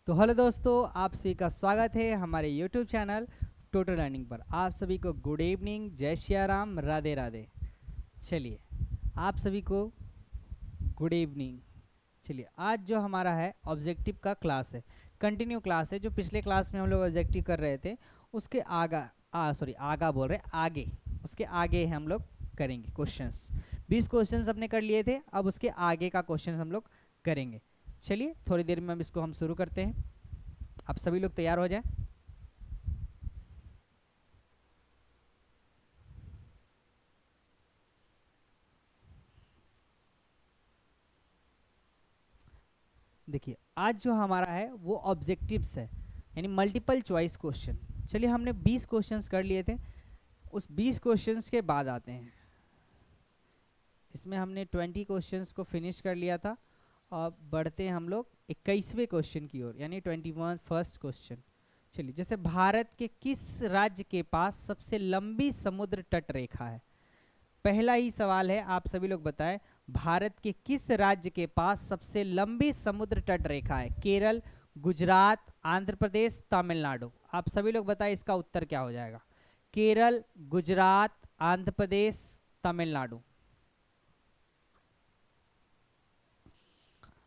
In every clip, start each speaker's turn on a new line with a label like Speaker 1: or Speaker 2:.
Speaker 1: तो हेलो दोस्तों, आप सभी का स्वागत है हमारे यूट्यूब चैनल टोटल लर्निंग पर। आप सभी को गुड इवनिंग, जय श्री राम, राधे राधे। चलिए, आप सभी को गुड इवनिंग। चलिए, आज जो हमारा है ऑब्जेक्टिव का क्लास है, कंटिन्यू क्लास है। जो पिछले क्लास में हम लोग ऑब्जेक्टिव कर रहे थे उसके आगा बोल रहे आगे, उसके आगे हम लोग करेंगे क्वेश्चंस। 20 क्वेश्चंस हमने कर लिए थे, अब उसके आगे का क्वेश्चन हम लोग करेंगे। चलिए, थोड़ी देर में इसको हम शुरू करते हैं। आप सभी लोग तैयार हो जाएं। देखिए, आज जो हमारा है वो ऑब्जेक्टिव्स है, यानी मल्टीपल चॉइस क्वेश्चन। चलिए, हमने 20 क्वेश्चंस कर लिए थे। उस 20 क्वेश्चंस के बाद आते हैं, इसमें हमने 20 क्वेश्चंस को फिनिश कर लिया था। और बढ़ते हैं हम लोग 21वें क्वेश्चन की ओर, यानी 21 फर्स्ट क्वेश्चन। चलिए, जैसे भारत के किस राज्य के पास सबसे लंबी समुद्र तट रेखा है? पहला ही सवाल है, आप सभी लोग बताएं, भारत के किस राज्य के पास सबसे लंबी समुद्र तट रेखा है? केरल, गुजरात, आंध्र प्रदेश, तमिलनाडु। आप सभी लोग बताएं इसका उत्तर क्या हो जाएगा। केरल, गुजरात, आंध्र प्रदेश, तमिलनाडु।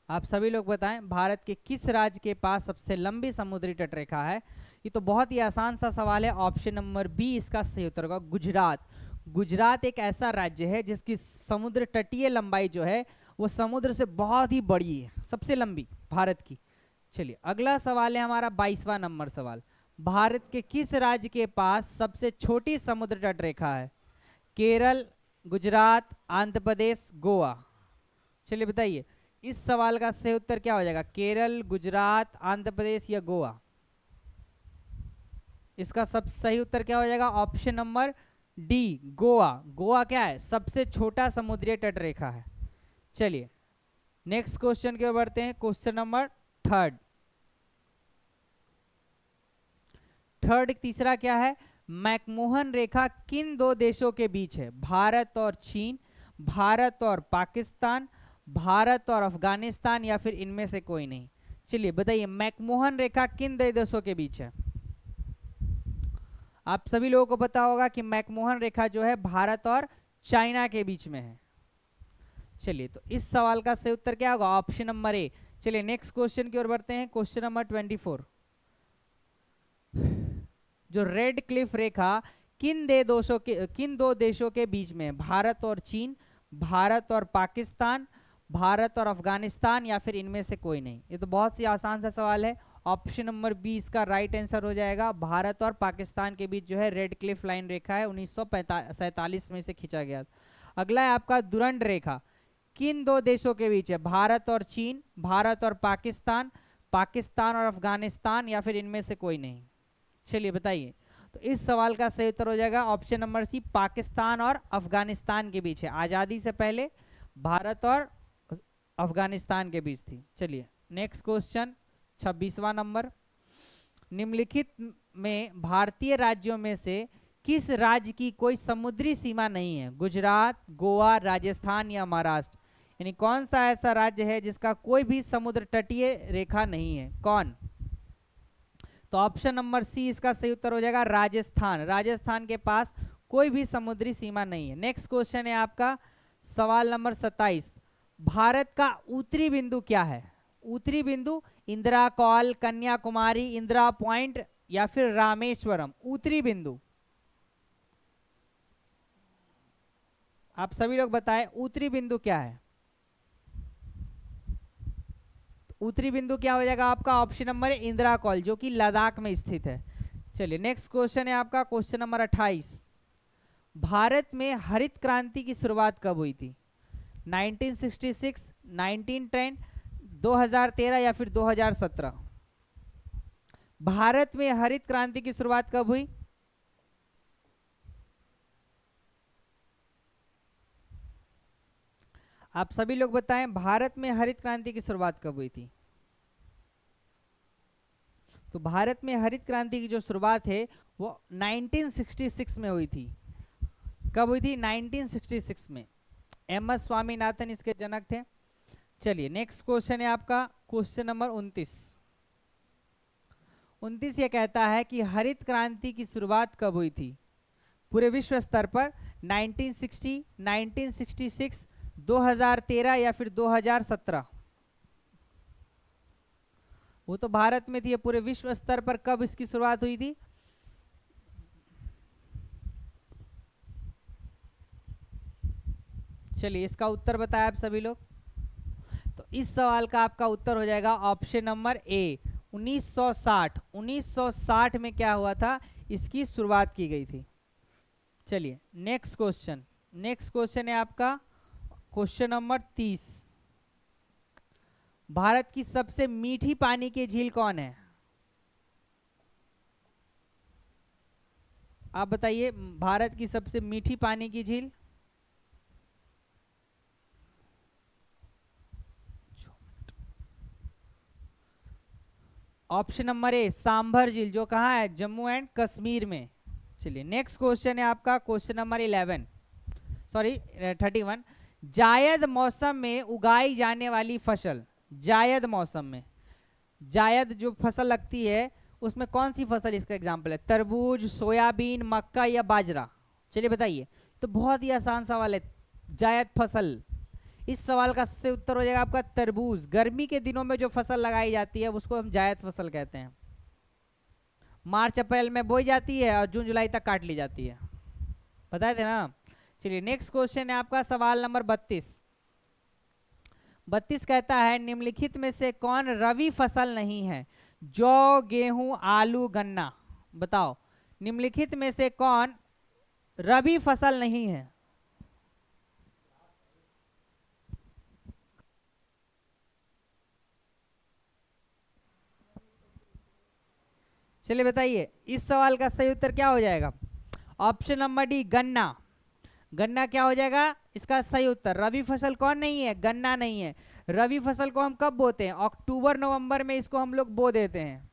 Speaker 1: आप सभी लोग बताएं, भारत के किस राज्य के पास सबसे लंबी समुद्री तट रेखा है? ये तो बहुत ही आसान सा सवाल है। ऑप्शन नंबर बी इसका सही उत्तर होगा, गुजरात। गुजरात एक ऐसा राज्य है जिसकी समुद्र तटीय लंबाई जो है वो समुद्र से बहुत ही बड़ी है, सबसे लंबी भारत की। चलिए, अगला सवाल है हमारा 22वां नंबर सवाल। भारत के किस राज्य के पास सबसे छोटी समुद्र तट रेखा है? केरल, गुजरात, आंध्र प्रदेश, गोवा। चलिए बताइए, इस सवाल का सही उत्तर क्या हो जाएगा? केरल, गुजरात, आंध्र प्रदेश या गोवा? इसका सब सही उत्तर क्या हो जाएगा? Option number D, Goa. Goa क्या है? सबसे छोटा समुद्री तट रेखा है। चलिए, नेक्स्ट क्वेश्चन की ओर बढ़ते हैं। क्वेश्चन नंबर थर्ड तीसरा क्या है? मैकमोहन रेखा किन दो देशों के बीच है? भारत और चीन, भारत और पाकिस्तान, भारत और अफगानिस्तान या फिर इनमें से कोई नहीं? चलिए बताइए, मैकमोहन रेखा किन दो देशों के बीच है? आप सभी लोगों को पता होगा कि मैकमोहन रेखा जो है भारत और चाइना के बीच में है। चलिए, तो इस सवाल का सही उत्तर क्या होगा? Option number A. चलिए, नेक्स्ट क्वेश्चन की ओर बढ़ते हैं। Question number 24। जो रेड क्लिफ रेखा किन दो देशों के बीच में? भारत और चीन, भारत और पाकिस्तान, भारत और अफगानिस्तान या फिर इनमें से कोई नहीं? ये तो बहुत सी आसान सा सवाल है। ऑप्शन नंबर बी इसका राइट आंसर हो जाएगा। भारत और पाकिस्तान के बीच जो है रेड क्लिफ लाइन रेखा है, 1947 में से खींचा गया। अगला है आपका दुरंड रेखा किन दो देशों के बीच है? भारत और चीन, भारत और पाकिस्तान, पाकिस्तान और अफगानिस्तान या फिर इनमें से कोई नहीं? चलिए बताइए, तो इस सवाल का सही उत्तर हो जाएगा ऑप्शन नंबर सी, पाकिस्तान और अफगानिस्तान के बीच है। आज़ादी से पहले भारत और अफगानिस्तान के बीच थी। चलिए, नेक्स्ट क्वेश्चन 26वां नंबर। निम्नलिखित में भारतीय राज्यों में से किस राज्य की कोई समुद्री सीमा नहीं है? गुजरात, गोवा, राजस्थान या महाराष्ट्र? यानी कौन सा ऐसा राज्य है जिसका कोई भी समुद्र तटीय रेखा नहीं है? कौन? तो ऑप्शन नंबर सी इसका सही उत्तर हो जाएगा, राजस्थान। राजस्थान के पास कोई भी समुद्री सीमा नहीं है। नेक्स्ट क्वेश्चन है आपका सवाल नंबर 27। भारत का उत्तरी बिंदु क्या है? उत्तरी बिंदु इंदिरा कॉल, कन्याकुमारी, इंदिरा पॉइंट या फिर रामेश्वरम? उत्तरी बिंदु आप सभी लोग बताएं, उत्तरी बिंदु क्या है? उत्तरी बिंदु क्या हो जाएगा आपका? ऑप्शन नंबर इंदिरा कॉल, जो कि लद्दाख में स्थित है। चलिए, नेक्स्ट क्वेश्चन है आपका क्वेश्चन नंबर 28। भारत में हरित क्रांति की शुरुआत कब हुई थी? 1966, 1910, 2013 या फिर 2017? भारत में हरित क्रांति की शुरुआत कब हुई? आप सभी लोग बताएं, भारत में हरित क्रांति की शुरुआत कब हुई थी? तो भारत में हरित क्रांति की जो शुरुआत है वो 1966 में हुई थी। कब हुई थी? 1966 में। एम.एस. स्वामीनाथन इसके जनक थे। चलिए, नेक्स्ट क्वेश्चन है आपका क्वेश्चन नंबर 29। 29 ये कहता है कि हरित क्रांति की शुरुआत कब हुई थी पूरे विश्व स्तर पर? 1960, 1966, 2013 या फिर 2017? वो तो भारत में थी, पूरे विश्व स्तर पर कब इसकी शुरुआत हुई थी? चलिए इसका उत्तर बताया आप सभी लोग। तो इस सवाल का आपका उत्तर हो जाएगा ऑप्शन नंबर ए, 1960। 1960 में क्या हुआ था? इसकी शुरुआत की गई थी। चलिए नेक्स्ट क्वेश्चन। नेक्स्ट क्वेश्चन है आपका क्वेश्चन नंबर 30। भारत की सबसे मीठी पानी की झील कौन है? आप बताइए, भारत की सबसे मीठी पानी की झील। ऑप्शन नंबर ए, सांभर झील, जो कहाँ है? जम्मू एंड कश्मीर में। चलिए नेक्स्ट क्वेश्चन है आपका क्वेश्चन नंबर 31। जायद मौसम में उगाई जाने वाली फसल। जायद मौसम में, जायद जो फसल लगती है उसमें कौन सी फसल इसका एग्जाम्पल है? तरबूज, सोयाबीन, मक्का या बाजरा? चलिए बताइए। तो बहुत ही आसान सवाल है, जायद फसल। इस सवाल का से उत्तर हो जाएगा आपका तरबूज। गर्मी के दिनों में जो फसल लगाई जाती है उसको हम जायद फसल कहते हैं। मार्च अप्रैल में बोई जाती है और जून जुलाई तक काट ली जाती है, बताए थे ना। चलिए नेक्स्ट क्वेश्चन है आपका सवाल नंबर 32। 32 कहता है निम्नलिखित में से कौन रबी फसल नहीं है? जौ, गेहूं, आलू, गन्ना। बताओ निम्नलिखित में से कौन रबी फसल नहीं है? चलिए बताइए, इस सवाल का सही उत्तर क्या हो जाएगा? ऑप्शन नंबर डी, गन्ना। गन्ना क्या हो जाएगा इसका सही उत्तर? रबी फसल कौन नहीं है? गन्ना नहीं है। रबी फसल को हम कब बोते हैं? अक्टूबर नवंबर में इसको हम लोग बो देते हैं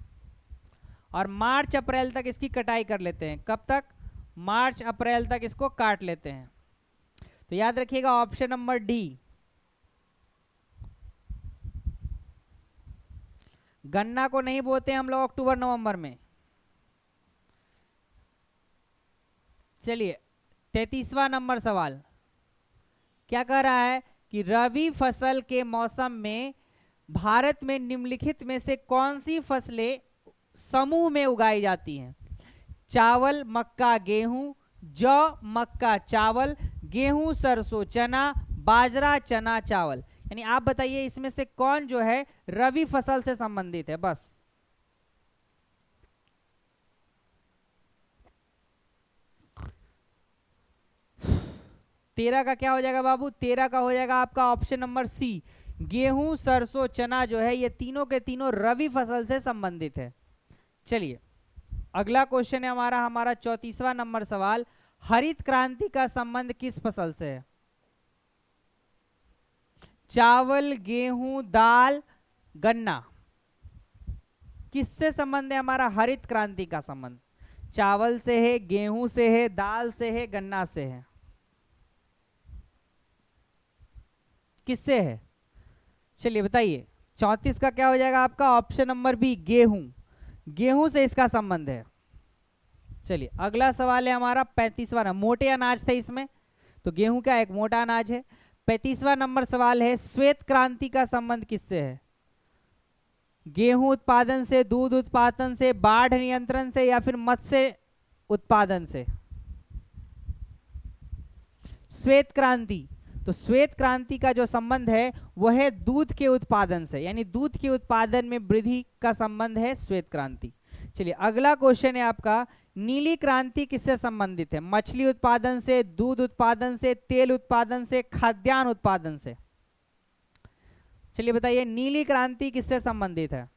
Speaker 1: और मार्च अप्रैल तक इसकी कटाई कर लेते हैं। कब तक? मार्च अप्रैल तक इसको काट लेते हैं। तो याद रखिएगा ऑप्शन नंबर डी, गन्ना को नहीं बोते हम लोग अक्टूबर नवंबर में। चलिए 33वां नंबर सवाल क्या कह रहा है कि रबी फसल के मौसम में भारत में निम्नलिखित में से कौन सी फसलें समूह में उगाई जाती हैं? चावल, मक्का, गेहूं, जौ, मक्का, चावल, गेहूं, सरसों, चना, बाजरा, चना, चावल। यानी आप बताइए इसमें से कौन जो है रबी फसल से संबंधित है? बस 13 का क्या हो जाएगा बाबू? 13 का हो जाएगा आपका ऑप्शन नंबर सी, गेहूं, सरसों, चना जो है ये तीनों के तीनों रबी फसल से संबंधित है। चलिए अगला क्वेश्चन है हमारा 34वां नंबर सवाल। हरित क्रांति का संबंध किस फसल से है? चावल, गेहूं, दाल, गन्ना, किससे संबंध है हमारा हरित क्रांति का संबंध? चावल से है, गेहूं से है, दाल से है, गन्ना से है? किससे है? चलिए बताइए। 34 का क्या हो जाएगा आपका? ऑप्शन नंबर बी, गेहूं। गेहूं से इसका संबंध है। चलिए अगला सवाल है हमारा 35वां। मोटे अनाज थे इसमें, तो गेहूं क्या एक मोटा अनाज है। 35वां नंबर सवाल है श्वेत क्रांति का संबंध किससे है? गेहूं उत्पादन से, दूध उत्पादन से, बाढ़ नियंत्रण से या फिर मत्स्य उत्पादन से? श्वेत क्रांति, तो श्वेत क्रांति का जो संबंध है वह है दूध के उत्पादन से, यानी दूध के उत्पादन में वृद्धि का संबंध है श्वेत क्रांति। चलिए अगला क्वेश्चन है आपका नीली क्रांति किससे संबंधित है? मछली उत्पादन से, दूध उत्पादन से, तेल उत्पादन से, खाद्यान्न उत्पादन से? चलिए बताइए नीली क्रांति किससे संबंधित है?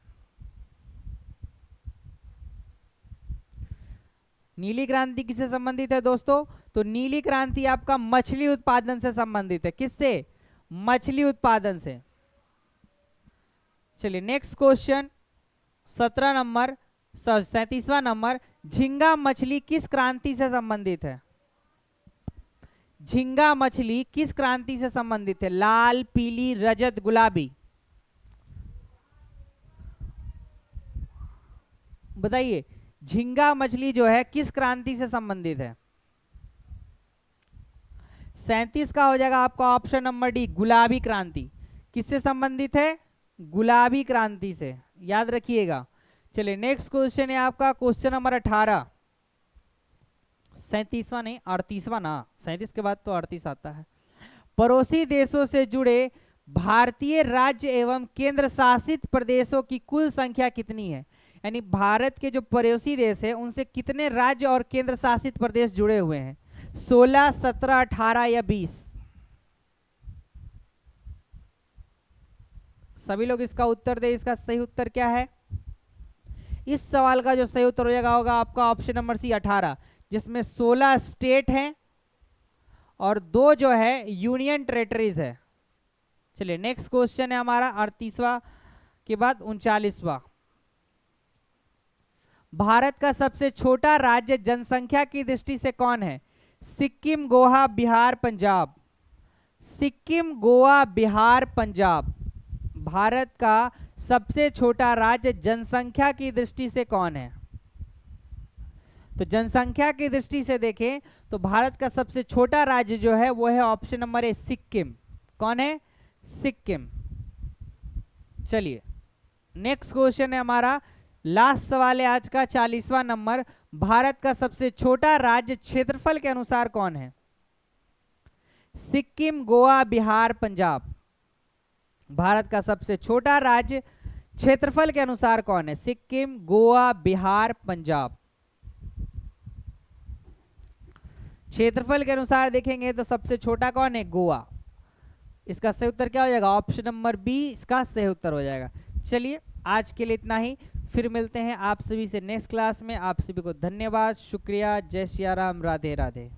Speaker 1: नीली क्रांति किससे संबंधित है दोस्तों? तो नीली क्रांति आपका मछली उत्पादन से संबंधित है। किससे? मछली उत्पादन से। चलिए नेक्स्ट क्वेश्चन 17 नंबर 37वां नंबर, झींगा मछली किस क्रांति से संबंधित है? झींगा मछली किस क्रांति से संबंधित है? लाल, पीली, रजत, गुलाबी? बताइए झींगा मछली जो है किस क्रांति से संबंधित है? 37 का हो जाएगा आपका ऑप्शन नंबर डी, गुलाबी क्रांति। किससे संबंधित है? गुलाबी क्रांति से, याद रखिएगा। चलिए नेक्स्ट क्वेश्चन है आपका क्वेश्चन नंबर 18। 37वां नहीं 38वां ना, 37 के बाद तो 38 आता है। पड़ोसी देशों से जुड़े भारतीय राज्य एवं केंद्र शासित प्रदेशों की कुल संख्या कितनी है? यानी भारत के जो पड़ोसी देश है उनसे कितने राज्य और केंद्र शासित प्रदेश जुड़े हुए हैं? 16, 17, 18 या 20? सभी लोग इसका उत्तर दे। इसका सही उत्तर क्या है? इस सवाल का जो सही उत्तर हो जाएगा होगा आपका ऑप्शन नंबर सी 18, जिसमें 16 स्टेट हैं और 2 जो है यूनियन टेरिटरीज है। चलिए नेक्स्ट क्वेश्चन है हमारा 38वां के बाद 39वां। भारत का सबसे छोटा राज्य जनसंख्या की दृष्टि से कौन है? सिक्किम, गोवा, बिहार, पंजाब। सिक्किम, गोवा, बिहार, पंजाब। भारत का सबसे छोटा राज्य जनसंख्या की दृष्टि से कौन है? तो जनसंख्या की दृष्टि से देखें तो भारत का सबसे छोटा राज्य जो है वो है ऑप्शन नंबर ए, सिक्किम। कौन है? सिक्किम। चलिए नेक्स्ट क्वेश्चन है हमारा, लास्ट सवाल है आज का 40वां नंबर। भारत का सबसे छोटा राज्य क्षेत्रफल के अनुसार कौन है? सिक्किम, गोवा, बिहार, पंजाब। भारत का सबसे छोटा राज्य क्षेत्रफल के अनुसार कौन है? सिक्किम, गोवा, बिहार, पंजाब। क्षेत्रफल के अनुसार देखेंगे तो सबसे छोटा कौन है? गोवा। इसका सही उत्तर क्या हो जाएगा? ऑप्शन नंबर बी इसका सही उत्तर हो जाएगा। चलिए आज के लिए इतना ही, फिर मिलते हैं आप सभी से नेक्स्ट क्लास में। आप सभी को धन्यवाद, शुक्रिया, जय सिया राम, राधे राधे।